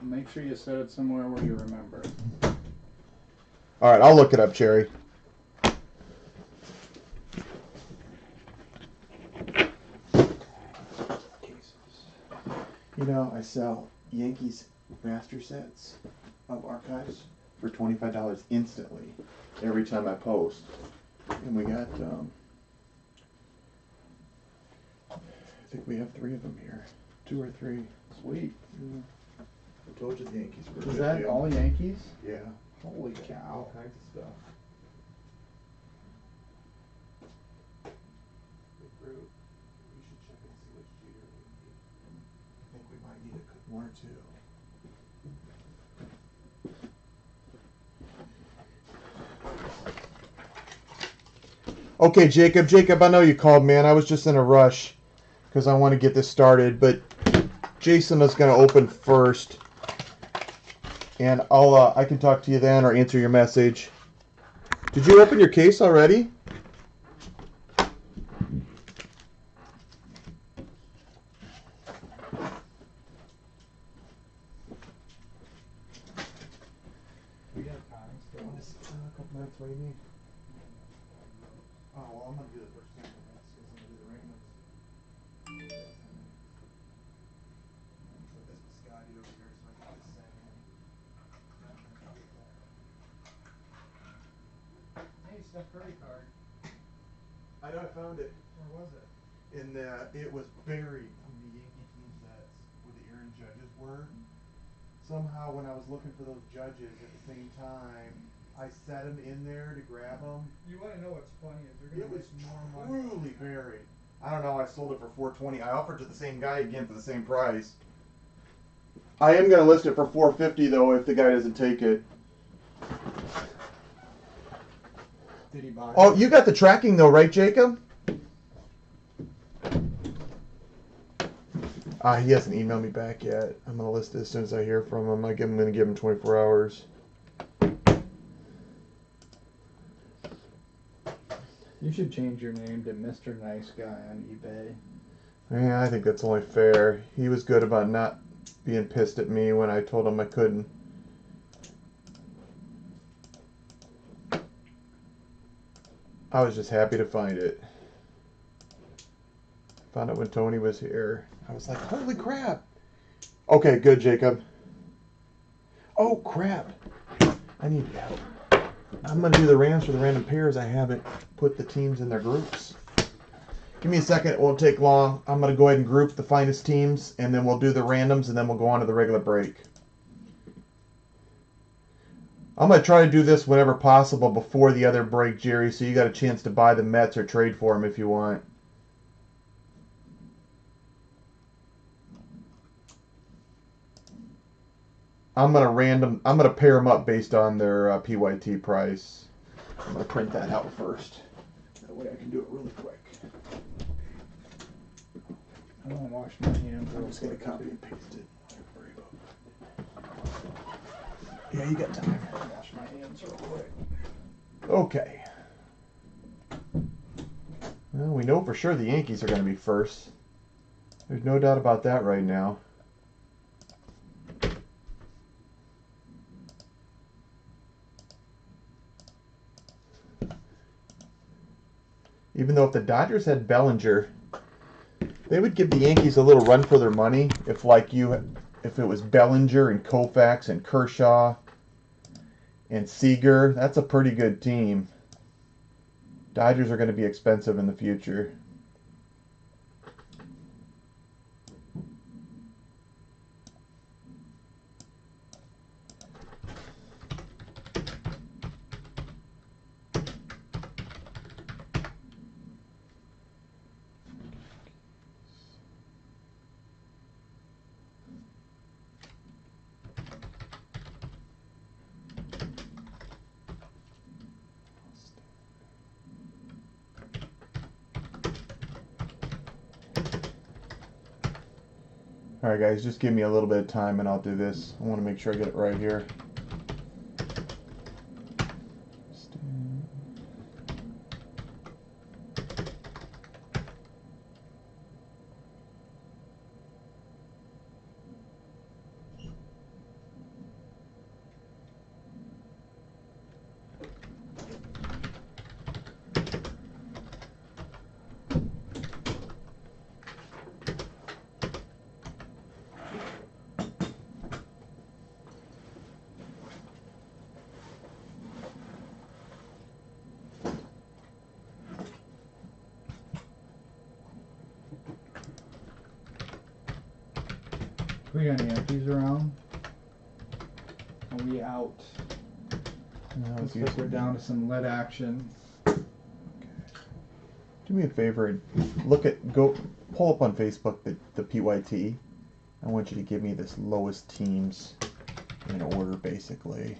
Make sure you set it somewhere where you remember. All right, I'll look it up, Cherry. You know, I sell Yankees master sets of archives for $25 instantly every time I post. And we got, I think we have 3 of them here. 2 or 3. Sweet. Yeah. I told you the Yankees were a Is good that deal. all Yankees? Yeah. Holy All cow. kinds of stuff. Big group. We should check and see which Jeter we need. I think we might need 1 or 2. Okay, Jacob, I know you called, man. I was just in a rush because I want to get this started, but Jason is going to open first, and I can talk to you then or answer your message. Did you open your case already? We got time still. A couple minutes, what do you need? Oh, well, I'm going to do the first 10 minutes because I'm going to do the randoms. Put this biscotti over here so I can get this sent in. Hey, Steph Curry card. I know, I found it. Where was it? It was buried from the Yankee team sets where the Aaron Judges were. Somehow, when I was looking for those judges at the same time, I set them in there to grab them. You want to know what's funny is they're It going to was make more money. truly buried. I don't know. I sold it for $420. I offered to the same guy again for the same price. I am going to list it for $450 though if the guy doesn't take it. Did he buy it? Oh, you got the tracking though, right, Jacob? He hasn't emailed me back yet. I'm going to list it as soon as I hear from him. I'm going to give him 24 hours. You should change your name to Mr. Nice Guy on eBay. Yeah, I think that's only fair. He was good about not being pissed at me when I told him I couldn't. I was just happy to find it. Found it when Tony was here. I was like, holy crap. Okay, good, Jacob. Oh, crap. I need help. I'm going to do the Rams for the random pairs. I haven't put the teams in their groups. Give me a second. It won't take long. I'm going to go ahead and group the finest teams, and then we'll do the randoms, and then we'll go on to the regular break. I'm going to try to do this whenever possible before the other break, Jerry, so you got a chance to buy the Mets or trade for them if you want. I'm going to pair them up based on their PYT price. I'm going to print that out first. That way I can do it really quick. I want to wash my hands. I'm just going to copy and paste it. Yeah, you got time. Wash my hands real quick. Okay. Well, we know for sure the Yankees are going to be first. There's no doubt about that right now. Even though if the Dodgers had Bellinger, they would give the Yankees a little run for their money if it was Bellinger and Koufax and Kershaw and Seager. That's a pretty good team. Dodgers are going to be expensive in the future. All right, guys, just give me a little bit of time and I'll do this. I want to make sure I get it right here. We got Yankees around. Are we out? No, Looks like we're down to some lead action. Okay. Do me a favor and pull up on Facebook the PYT. I want you to give me this lowest teams in order, basically.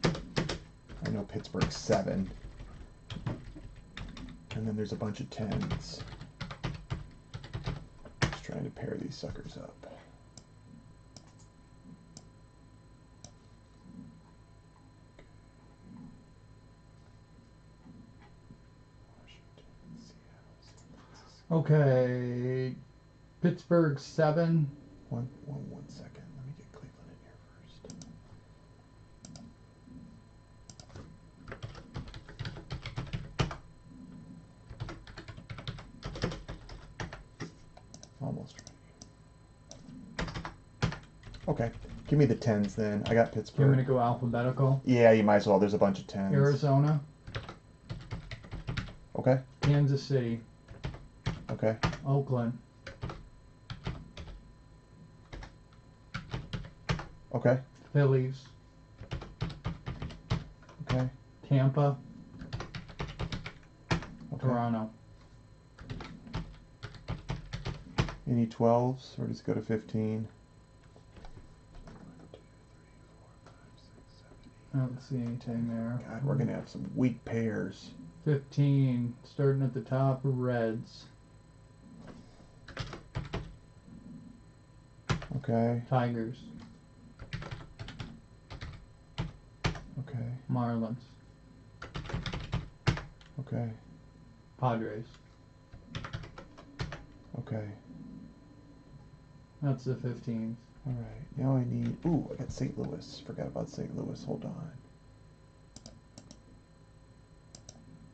I know Pittsburgh's 7. And then there's a bunch of 10s. Just trying to pair these suckers up. Okay, Pittsburgh 7. One second. Let me get Cleveland in here first. Almost ready. Okay, give me the 10s then. I got You Pittsburgh. want me to go alphabetical? Yeah, you might as well. There's a bunch of 10s. Arizona, Okay, Kansas City, okay, Oakland, okay, Phillies, okay, Tampa, okay. Toronto. Any 12s or just go to 15? I don't see anything there. God, we're gonna have some weak pairs. 15, starting at the top, Reds, Okay, Tigers, okay, Marlins, okay, Padres. okay. That's the 15s. All right, now I need. Ooh, I got St. Louis. Forgot about St. Louis. Hold on.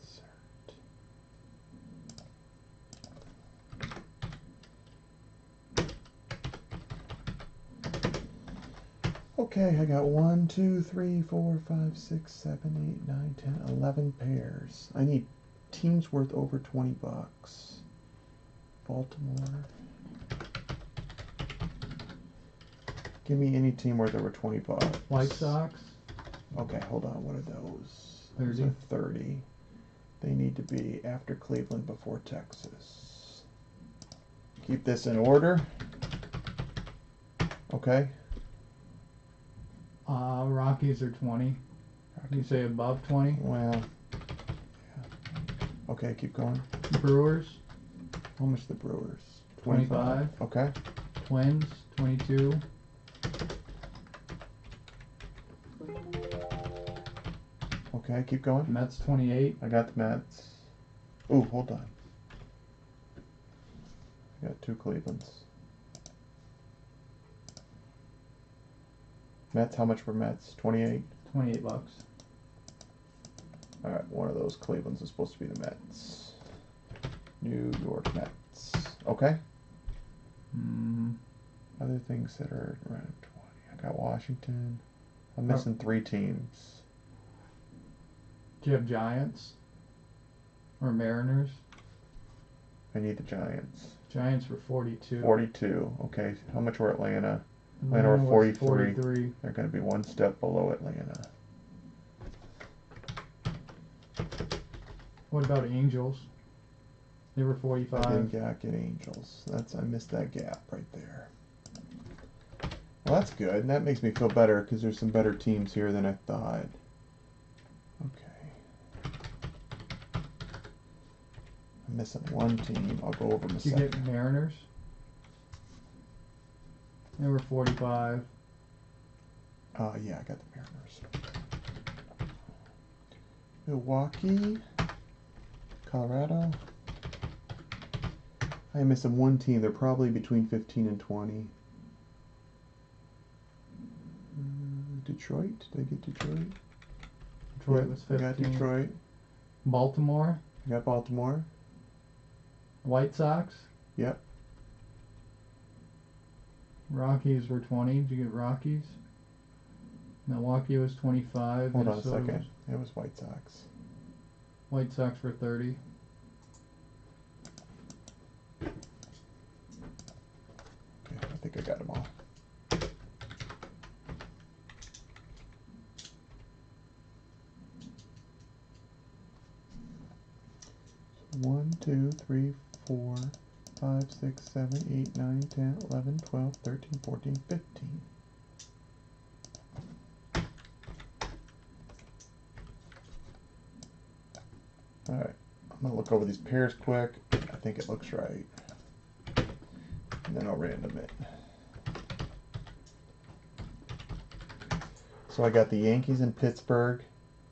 Insert. Okay, I got 1, 2, 3, 4, 5, 6, 7, 8, 9, 10, 11 pairs. I need teams worth over $20. Baltimore. Give me any team worth over $20. White Sox, Okay, hold on. What are those? 30. Those are 30. They need to be after Cleveland, before Texas. Keep this in order. Okay. Rockies are 20. You say above 20. Well, yeah. Okay, keep going. Brewers, How much the Brewers? 25. Okay. Twins, 22. Okay, keep going. Mets, 28. I got the Mets. Ooh, hold on. I got 2 Clevelands. Mets, how much for Mets? 28? 28 bucks. Alright, one of those Clevelands is supposed to be the Mets. New York Mets. Okay. Other things that are around 20. I got Washington. I'm missing 3 teams. Do you have Giants? Or Mariners? I need the Giants. Giants were 42. 42. Okay. How much were Atlanta? Atlanta were 43. 43. They're going to be one step below Atlanta. What about Angels? They were I 45. didn't get Angels. I missed that gap right there. Well, that's good. And that makes me feel better because there's some better teams here than I thought. Okay. I'm missing one team. I'll go over them a Did you second. get Mariners? They were 45. Yeah, I got the Mariners. Milwaukee, Colorado. I'm missing one team. They're probably between 15 and 20. Detroit. Did I get Detroit? Detroit was 15. I got Detroit. Baltimore. I got Baltimore. White Sox. Yep. Rockies were 20. Did you get Rockies? Milwaukee was 25. Hold on a Minnesota second. was- It was White Sox. White Sox were 30. got them all. One, 2, 3, 4, 5, 6, 7, 8, 9, 10, 11, 12, 13, 14, 15. Alright, I'm going to look over these pairs quick. I think it looks right. And then I'll random it. So I got the Yankees in Pittsburgh,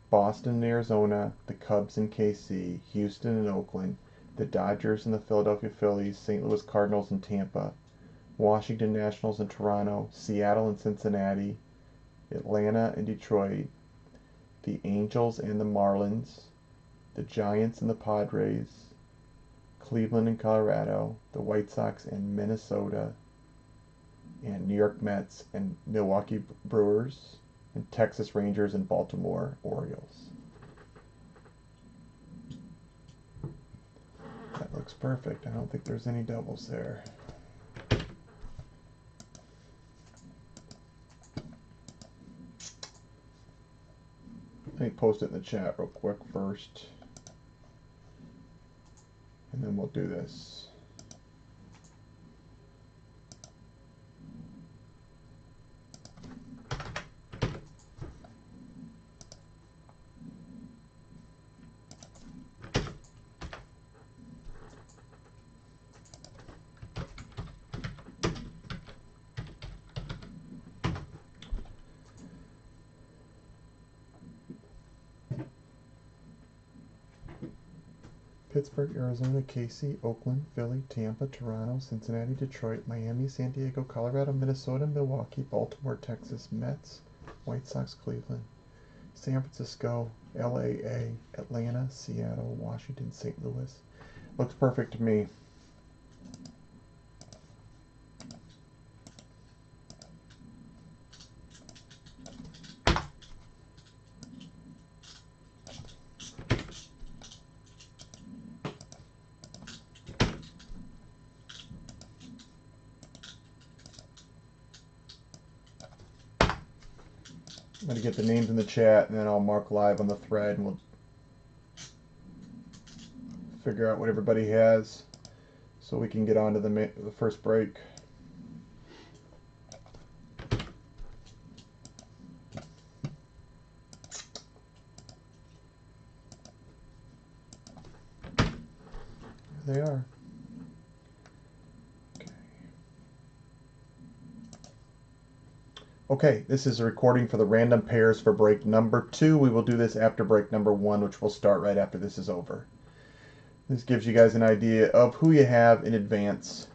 Boston and Arizona, the Cubs in KC, Houston and Oakland, the Dodgers and the Philadelphia Phillies, St. Louis Cardinals and Tampa, Washington Nationals and Toronto, Seattle and Cincinnati, Atlanta and Detroit, the Angels and the Marlins, the Giants and the Padres, Cleveland and Colorado, the White Sox and Minnesota, and New York Mets and Milwaukee Brewers, and Texas Rangers and Baltimore Orioles. That looks perfect. I don't think there's any doubles there. Let me post it in the chat real quick first. And then we'll do this. Pittsburgh, Arizona, KC, Oakland, Philly, Tampa, Toronto, Cincinnati, Detroit, Miami, San Diego, Colorado, Minnesota, Milwaukee, Baltimore, Texas, Mets, White Sox, Cleveland, San Francisco, LAA, Atlanta, Seattle, Washington, St. Louis. Looks perfect to me. I'm going to get the names in the chat, and then I'll mark live on the thread, and we'll figure out what everybody has so we can get on to the first break. There they are. Okay, this is a recording for the random pairs for break number 2. We will do this after break number 1, which will start right after this is over. This gives you guys an idea of who you have in advance,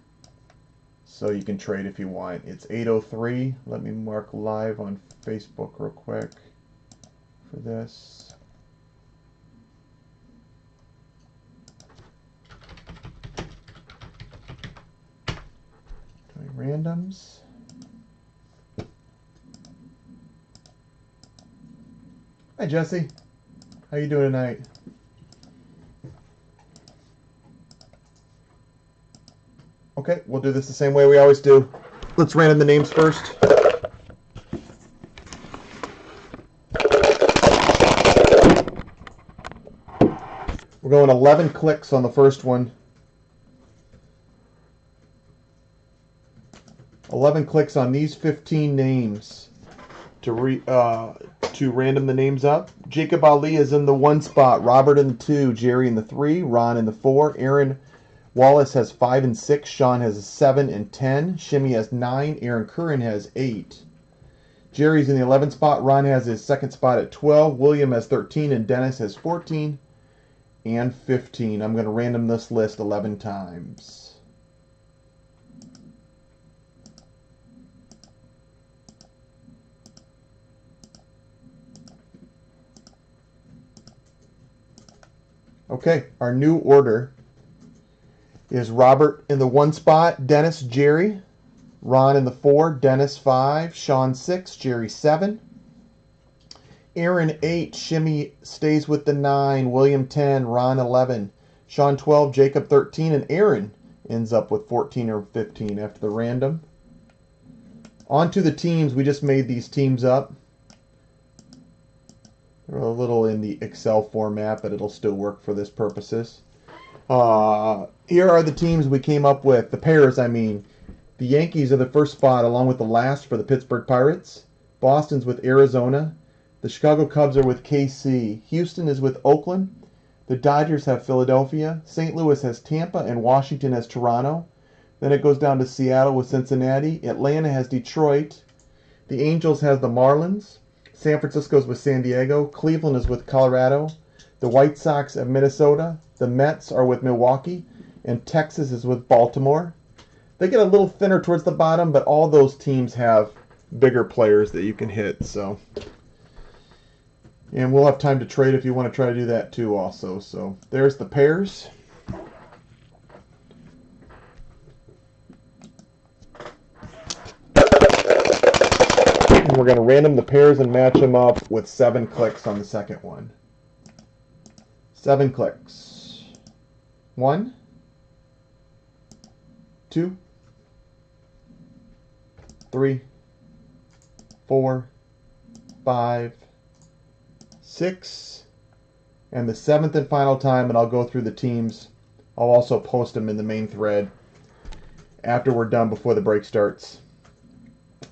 so you can trade if you want. It's 8:03. Let me mark live on Facebook real quick for this. Doing randoms. Hi Jesse, how you doing tonight? Okay, we'll do this the same way we always do. Let's random the names first. We're going 11 clicks on the first one. 11 clicks on these 15 names to random the names up. Jacob Ali is in the 1 spot, Robert in the 2, Jerry in the 3, Ron in the 4, Aaron Wallace has 5 and 6, Sean has 7 and 10, Shimmy has 9, Aaron Curran has 8. Jerry's in the 11 spot, Ron has his 2nd spot at 12, William has 13, and Dennis has 14 and 15. I'm going to random this list 11 times. Okay, our new order is Robert in the 1 spot, Dennis, Jerry, Ron in the 4, Dennis 5, Sean 6, Jerry 7, Aaron 8, Shimmy stays with the 9, William 10, Ron 11, Sean 12, Jacob 13, and Aaron ends up with 14 or 15 after the random. On to the teams. We just made these teams up. They're a little in the Excel format, but it'll still work for this purposes. Here are the teams we came up with. The pairs, I mean. The Yankees are the first spot, along with the last for the Pittsburgh Pirates. Boston's with Arizona. The Chicago Cubs are with KC. Houston is with Oakland. The Dodgers have Philadelphia. St. Louis has Tampa, and Washington has Toronto. Then it goes down to Seattle with Cincinnati. Atlanta has Detroit. The Angels have the Marlins. San Francisco's with San Diego. Cleveland is with Colorado. The White Sox have Minnesota. The Mets are with Milwaukee. And Texas is with Baltimore. They get a little thinner towards the bottom, but all those teams have bigger players that you can hit. So, and we'll have time to trade if you want to try to do that too also. So there's the pairs. And we're going to random the pairs and match them up with 7 clicks on the second one. 7 clicks. 1, 2, 3, 4, 5, 6, and the 7th and final time, and I'll go through the teams. I'll also post them in the main thread after we're done before the break starts.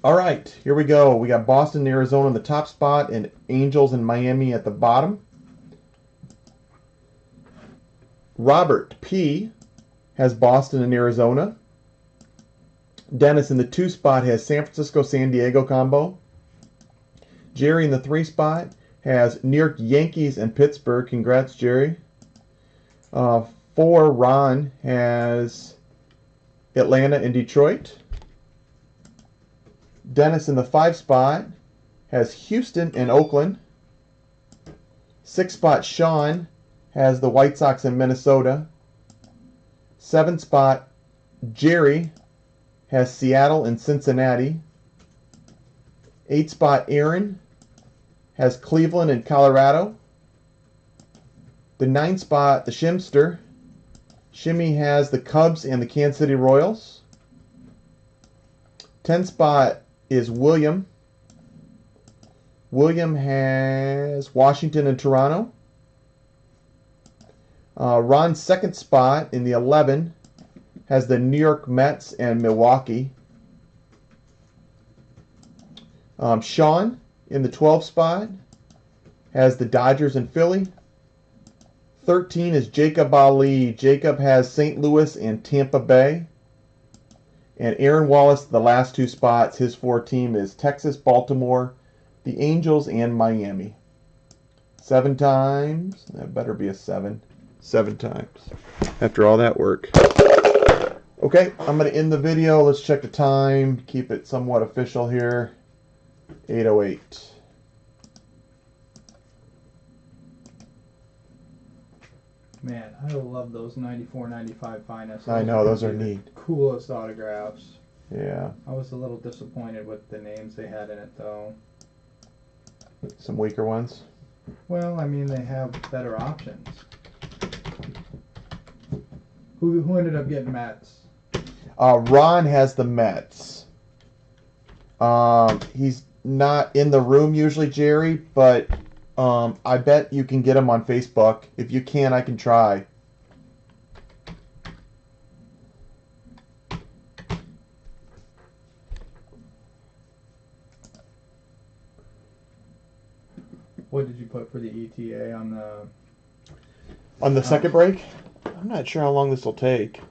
All right, here we go. We got Boston and Arizona in the top spot and Angels and Miami at the bottom. Robert P. has Boston and Arizona. Dennis in the 2 spot has San Francisco, San Diego combo. Jerry in the 3 spot has New York Yankees and Pittsburgh. Congrats, Jerry. 4, Ron has Atlanta and Detroit. Dennis in the 5 spot has Houston and Oakland. 6 spot, Sean has the White Sox and Minnesota. 7 spot, Jerry has Seattle and Cincinnati. 8 spot, Aaron has Cleveland and Colorado. The 9 spot, the Shimster. Shimmy has the Cubs and the Kansas City Royals. 10 spot is William. William has Washington and Toronto. Ron's 2nd spot in the 11 has the New York Mets and Milwaukee. Sean in the 12 spot has the Dodgers and Philly. 13 is Jacob Ali. Jacob has St. Louis and Tampa Bay. And Aaron Wallace, the last 2 spots, his 4 team is Texas, Baltimore, the Angels, and Miami. 7 times. That better be a 7. 7 times. After all that work. Okay, I'm going to end the video. Let's check the time. Keep it somewhat official here. 8:08. Man, I love those 94, 95 finest. I know, those are neat. Coolest autographs. Yeah. I was a little disappointed with the names they had in it, though. Some weaker ones? Well, I mean, they have better options. Who ended up getting Mets? Ron has the Mets. He's not in the room usually, Jerry, but I bet you can get him on Facebook. If you can, I can try. What did you put for the ETA on the... On the second break? I'm not sure how long this will take.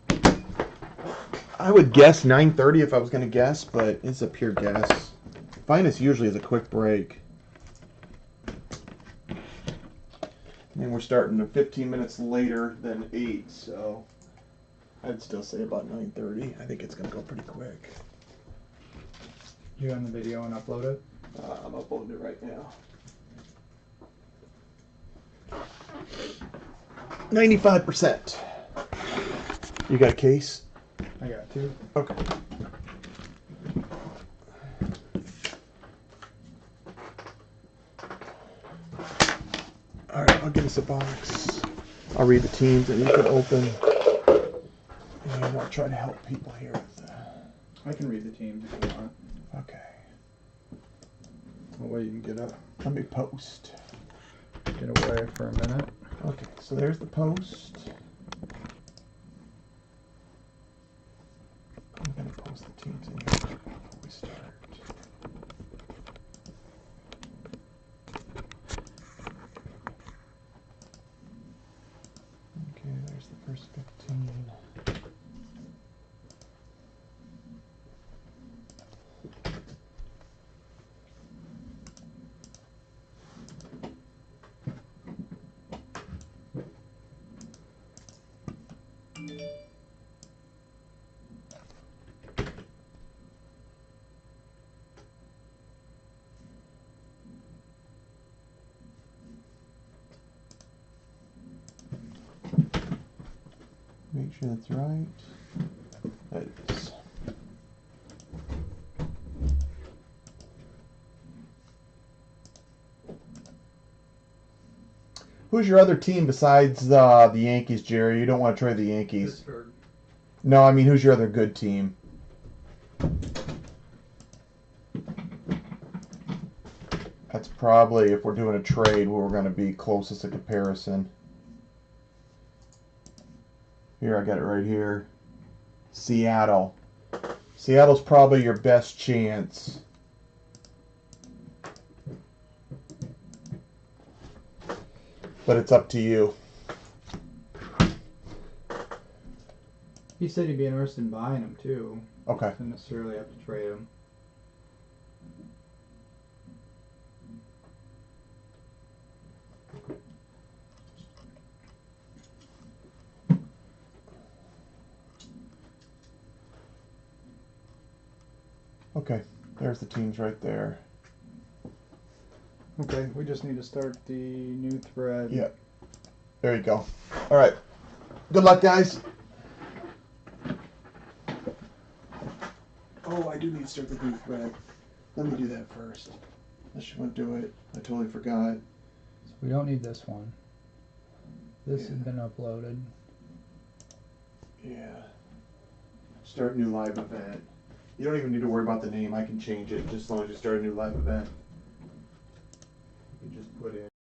I would guess 9:30 if I was going to guess, but it's a pure guess. Finest usually is a quick break. And we're starting 15 minutes later than 8, so I'd still say about 9:30. I think it's going to go pretty quick. You on the video and upload it? I'm uploading it right now. 95%. You got a case? I got 2. Okay. Alright, I'll give us a box. I'll read the teams and you can open. And I'll try to help people here with I can read the teams if you want. Okay. That way you can Let me post. get away for a minute. Okay, so there's the post. I'm gonna post the teams in here before we start. Okay, there's the first 15. Make sure that's right. That is. Who's your other team besides the Yankees, Jerry? You don't want to trade the Yankees. Pittsburgh. No, I mean, who's your other good team? That's probably, if we're doing a trade, where we're going to be closest to comparison. Here, I got it right here. Seattle. Seattle's probably your best chance. But it's up to you. He said he'd be interested in buying him too. Okay. Doesn't necessarily have to trade him. Okay. There's the teams right there. Okay, we just need to start the new thread. Yep. There you go. All right. Good luck, guys. Oh, I do need to start the new thread. Let me do that first. Unless you want to do it. I totally forgot. So we don't need this one. This Yeah. has been uploaded. Yeah. Start new live event. You don't even need to worry about the name. I can change it just as long as you start a new live event. You can just put in.